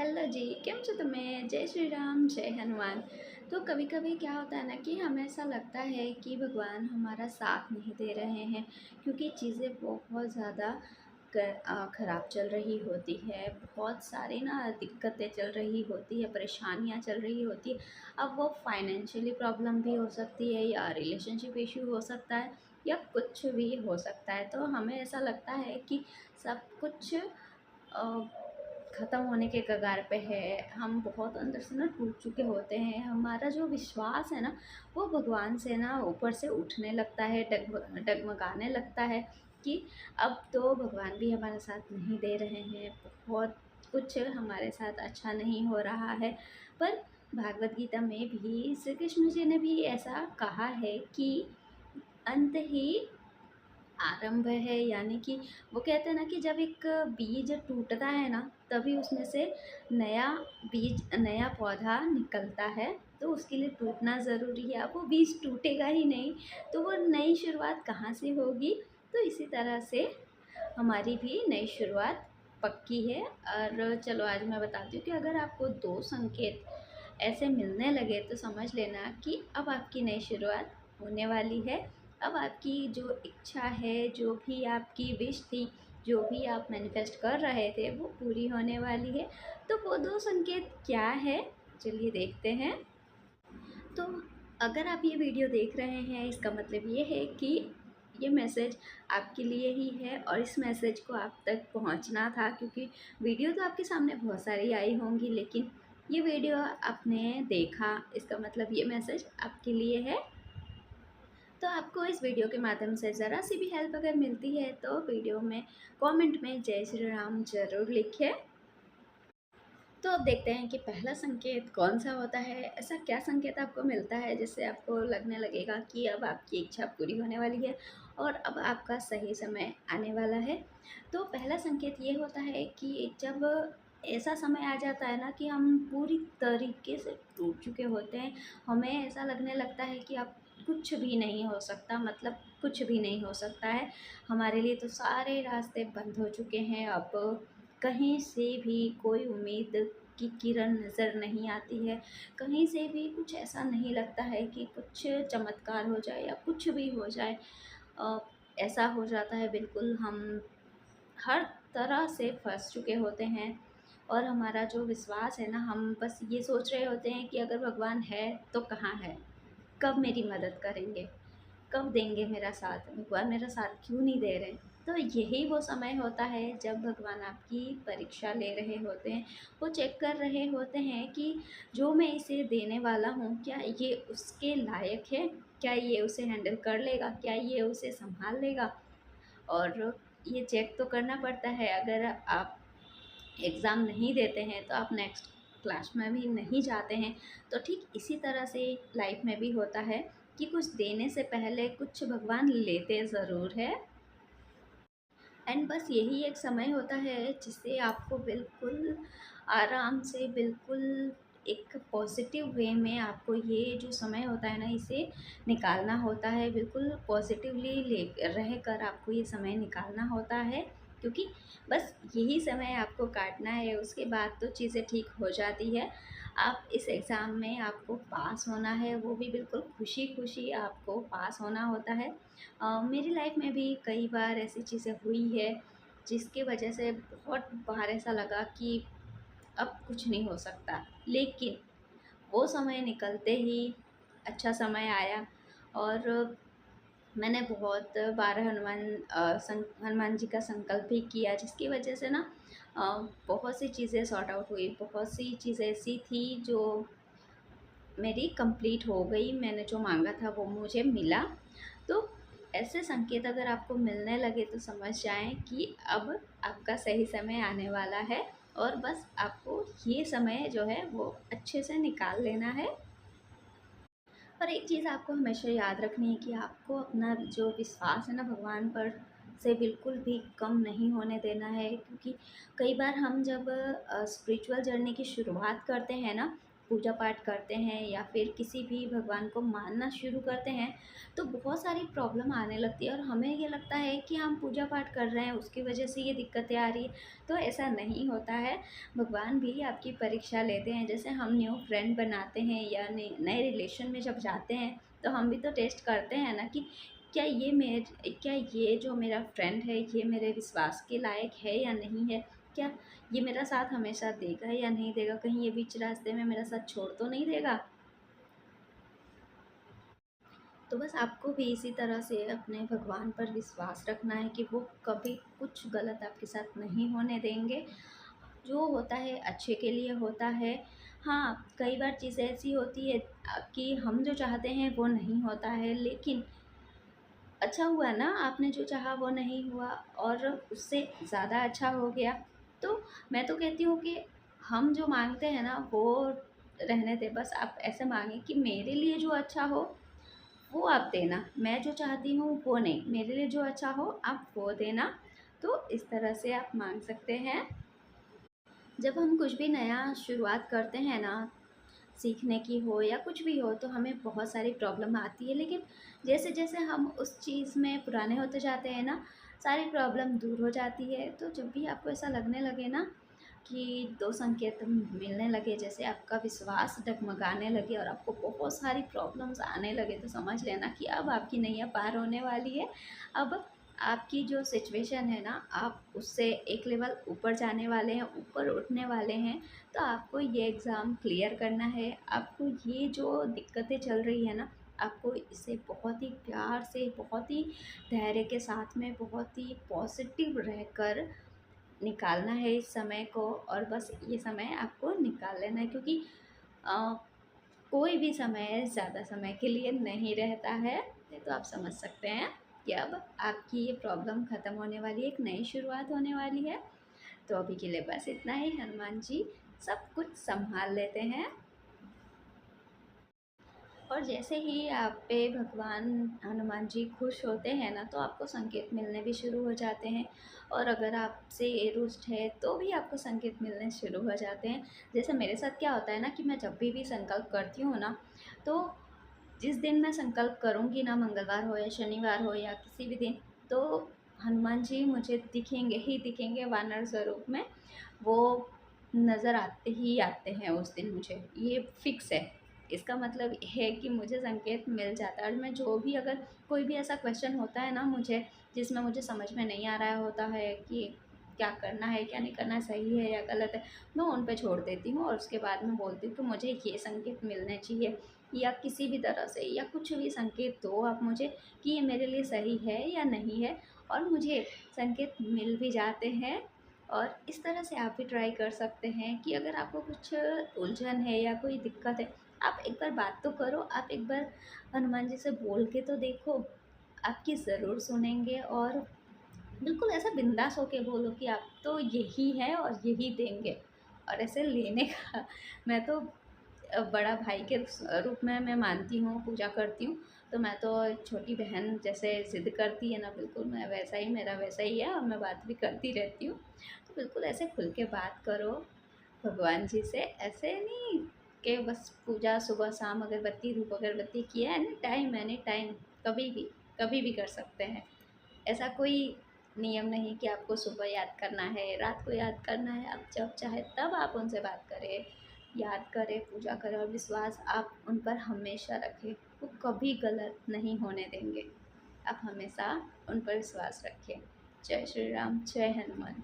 Hello जी, કેમ છો તમે? जय श्री राम, जय हनुमान। तो कभी-कभी क्या होता है ना कि हमें ऐसा लगता है कि भगवान हमारा साथ नहीं दे रहे हैं, क्योंकि चीज़ें बहुत ज़्यादा ख़राब चल रही होती है। बहुत सारी ना दिक्कतें चल रही होती है, परेशानियाँ चल रही होती है। अब वो फाइनेंशियली प्रॉब्लम भी हो सकती है या रिलेशनशिप इश्यू हो सकता है या कुछ भी हो सकता है। तो हमें ऐसा लगता है कि सब कुछ अ, ख़त्म होने के कगार पे है। हम बहुत अंदर से ना टूट चुके होते हैं। हमारा जो विश्वास है ना, वो भगवान से ना ऊपर से उठने लगता है, डगमगाने लगता है कि अब तो भगवान भी हमारा साथ नहीं दे रहे हैं। बहुत कुछ हमारे साथ अच्छा नहीं हो रहा है। पर भागवत गीता में भी श्री कृष्ण जी ने भी ऐसा कहा है कि अंत ही आरंभ है, यानी कि वो कहते हैं ना कि जब एक बीज टूटता है ना, तभी उसमें से नया नया पौधा निकलता है। तो उसके लिए टूटना ज़रूरी है। अब वो बीज टूटेगा ही नहीं तो वो नई शुरुआत कहाँ से होगी। तो इसी तरह से हमारी भी नई शुरुआत पक्की है। और चलो आज मैं बताती हूँ कि अगर आपको दो संकेत ऐसे मिलने लगे तो समझ लेना कि अब आपकी नई शुरुआत होने वाली है। अब आपकी जो इच्छा है, जो भी आपकी विश थी, जो भी आप मैनिफेस्ट कर रहे थे, वो पूरी होने वाली है। तो वो दो संकेत क्या है, चलिए देखते हैं। तो अगर आप ये वीडियो देख रहे हैं, इसका मतलब ये है कि ये मैसेज आपके लिए ही है और इस मैसेज को आप तक पहुंचना था, क्योंकि वीडियो तो आपके सामने बहुत सारी आई होंगी, लेकिन ये वीडियो आपने देखा, इसका मतलब ये मैसेज आपके लिए है। तो आपको इस वीडियो के माध्यम से ज़रा सी भी हेल्प अगर मिलती है तो वीडियो में कमेंट में जय श्री राम ज़रूर लिखें। तो अब देखते हैं कि पहला संकेत कौन सा होता है। ऐसा क्या संकेत आपको मिलता है जिससे आपको लगने लगेगा कि अब आपकी इच्छा पूरी होने वाली है और अब आपका सही समय आने वाला है। तो पहला संकेत ये होता है कि जब ऐसा समय आ जाता है ना कि हम पूरी तरीके से टूट चुके होते हैं, हमें ऐसा लगने लगता है कि अब कुछ भी नहीं हो सकता, मतलब कुछ भी नहीं हो सकता है। हमारे लिए तो सारे रास्ते बंद हो चुके हैं। अब कहीं से भी कोई उम्मीद की किरण नज़र नहीं आती है। कहीं से भी कुछ ऐसा नहीं लगता है कि कुछ चमत्कार हो जाए या कुछ भी हो जाए। अ, ऐसा हो जाता है, बिल्कुल हम हर तरह से फँस चुके होते हैं। और हमारा जो विश्वास है ना, हम बस ये सोच रहे होते हैं कि अगर भगवान है तो कहाँ है? कब मेरी मदद करेंगे? कब देंगे मेरा साथ? भगवान मेरा साथ क्यों नहीं दे रहे? तो यही वो समय होता है जब भगवान आपकी परीक्षा ले रहे होते हैं। वो चेक कर रहे होते हैं कि जो मैं इसे देने वाला हूँ, क्या ये उसके लायक है? क्या ये उसे हैंडल कर लेगा? क्या ये उसे सँभाल लेगा? और ये चेक तो करना पड़ता है। अगर आप एग्ज़ाम नहीं देते हैं तो आप नेक्स्ट क्लास में भी नहीं जाते हैं। तो ठीक इसी तरह से लाइफ में भी होता है कि कुछ देने से पहले कुछ भगवान लेते ज़रूर है। एंड बस यही एक समय होता है जिससे आपको बिल्कुल आराम से, बिल्कुल एक पॉजिटिव वे में आपको ये जो समय होता है ना, इसे निकालना होता है। बिल्कुल पॉजिटिवली ले रह कर आपको ये समय निकालना होता है, क्योंकि बस यही समय आपको काटना है। उसके बाद तो चीज़ें ठीक हो जाती है। आप इस एग्ज़ाम में आपको पास होना है, वो भी बिल्कुल खुशी-खुशी आपको पास होना होता है। मेरी लाइफ में भी कई बार ऐसी चीज़ें हुई है जिसकी वजह से बहुत बार ऐसा लगा कि अब कुछ नहीं हो सकता, लेकिन वो समय निकलते ही अच्छा समय आया। और मैंने बहुत बार हनुमान जी का संकल्प भी किया, जिसकी वजह से ना बहुत सी चीज़ें सॉर्ट आउट हुई। बहुत सी चीज़ें ऐसी थी जो मेरी कंप्लीट हो गई, मैंने जो मांगा था वो मुझे मिला। तो ऐसे संकेत अगर आपको मिलने लगे तो समझ जाएं कि अब आपका सही समय आने वाला है और बस आपको ये समय जो है वो अच्छे से निकाल लेना है। और एक चीज़ आपको हमेशा याद रखनी है कि आपको अपना जो विश्वास है ना भगवान पर से बिल्कुल भी कम नहीं होने देना है, क्योंकि कई बार हम जब स्पिरिचुअल जर्नी की शुरुआत करते हैं ना, पूजा पाठ करते हैं या फिर किसी भी भगवान को मानना शुरू करते हैं, तो बहुत सारी प्रॉब्लम आने लगती है और हमें ये लगता है कि हम पूजा पाठ कर रहे हैं उसकी वजह से ये दिक्कतें आ रही है। तो ऐसा नहीं होता है। भगवान भी आपकी परीक्षा लेते हैं। जैसे हम न्यू फ्रेंड बनाते हैं या नए नए रिलेशन में जब जाते हैं, तो हम भी तो टेस्ट करते हैं ना कि क्या ये जो मेरा फ्रेंड है ये मेरे विश्वास के लायक है या नहीं है। क्या ये मेरा साथ हमेशा देगा या नहीं देगा, कहीं ये बीच रास्ते में मेरा साथ छोड़ तो नहीं देगा। तो बस आपको भी इसी तरह से अपने भगवान पर विश्वास रखना है कि वो कभी कुछ गलत आपके साथ नहीं होने देंगे। जो होता है अच्छे के लिए होता है। हाँ, कई बार चीज़ ऐसी होती है कि हम जो चाहते हैं वो नहीं होता है, लेकिन अच्छा हुआ ना, आपने जो चाहा वो नहीं हुआ और उससे ज़्यादा अच्छा हो गया। तो मैं तो कहती हूँ कि हम जो माँगते हैं ना वो रहने दें, बस आप ऐसे माँगे कि मेरे लिए जो अच्छा हो वो आप देना, मैं जो चाहती हूँ वो नहीं, मेरे लिए जो अच्छा हो आप वो देना। तो इस तरह से आप माँग सकते हैं। जब हम कुछ भी नया शुरुआत करते हैं ना, सीखने की हो या कुछ भी हो, तो हमें बहुत सारी प्रॉब्लम आती है, लेकिन जैसे-जैसे हम उस चीज़ में पुराने होते जाते हैं ना, सारी प्रॉब्लम दूर हो जाती है। तो जब भी आपको ऐसा लगने लगे ना कि 2 संकेत मिलने लगे, जैसे आपका विश्वास डगमगाने लगे और आपको बहुत सारी प्रॉब्लम्स आने लगे, तो समझ लेना कि अब आपकी नैया पार होने वाली है। अब आपकी जो सिचुएशन है ना, आप उससे एक लेवल ऊपर जाने वाले हैं, ऊपर उठने वाले हैं। तो आपको ये एग्ज़ाम क्लियर करना है। आपको ये जो दिक्कतें चल रही है ना, आपको इसे बहुत ही प्यार से, बहुत ही धैर्य के साथ में, बहुत ही पॉज़िटिव रहकर निकालना है इस समय को। और बस ये समय आपको निकाल लेना है, क्योंकि अ, कोई भी समय ज़्यादा समय के लिए नहीं रहता है। ये तो आप समझ सकते हैं कि अब आपकी ये प्रॉब्लम ख़त्म होने वाली है, एक नई शुरुआत होने वाली है। तो अभी के लिए बस इतना ही। हनुमान जी सब कुछ सँभाल लेते हैं। और जैसे ही आप पे भगवान हनुमान जी खुश होते हैं ना, तो आपको संकेत मिलने भी शुरू हो जाते हैं। और अगर आपसे ये रुष्ट है तो भी आपको संकेत मिलने शुरू हो जाते हैं। जैसे मेरे साथ क्या होता है ना कि मैं जब भी संकल्प करती हूँ ना, तो जिस दिन मैं संकल्प करूँगी ना, मंगलवार हो या शनिवार हो या किसी भी दिन, तो हनुमान जी मुझे दिखेंगे ही दिखेंगे वानर स्वरूप में। वो नज़र आते ही आते हैं उस दिन मुझे, ये फ़िक्स है। इसका मतलब है कि मुझे संकेत मिल जाता है। और मैं जो भी, अगर कोई भी ऐसा क्वेश्चन होता है ना मुझे, जिसमें मुझे समझ में नहीं आ रहा होता है कि क्या करना है, क्या नहीं करना है, सही है या गलत है, मैं उन पे छोड़ देती हूँ और उसके बाद में बोलती हूँ कि मुझे ये संकेत मिलने चाहिए। या किसी भी तरह से या कुछ भी संकेत दो आप मुझे कि ये मेरे लिए सही है या नहीं है। और मुझे संकेत मिल भी जाते हैं। और इस तरह से आप भी ट्राई कर सकते हैं कि अगर आपको कुछ उलझन है या कोई दिक्कत है, आप एक बार बात तो करो, आप एक बार हनुमान जी से बोल के तो देखो, आपकी ज़रूर सुनेंगे। और बिल्कुल ऐसा बिंदास होके बोलो कि आप तो यही है और यही देंगे। और ऐसे लेने का मैं तो बड़ा भाई के रूप में मैं मानती हूँ, पूजा करती हूँ। तो मैं तो एक छोटी बहन जैसे ज़िद करती है ना, बिल्कुल मैं वैसा ही, मेरा वैसा ही है और मैं बात भी करती रहती हूँ। तो बिल्कुल ऐसे खुल के बात करो भगवान जी से, ऐसे नहीं कि बस पूजा सुबह शाम अगरबत्ती धूप अगरबत्ती किया, एनी टाइम, कभी भी कर सकते हैं। ऐसा कोई नियम नहीं कि आपको सुबह याद करना है, रात को याद करना है। आप जब चाहे तब आप उनसे बात करें, याद करें, पूजा करें और विश्वास आप उन पर हमेशा रखें। वो कभी गलत नहीं होने देंगे। आप हमेशा उन पर विश्वास रखें। जय श्री राम, जय हनुमान।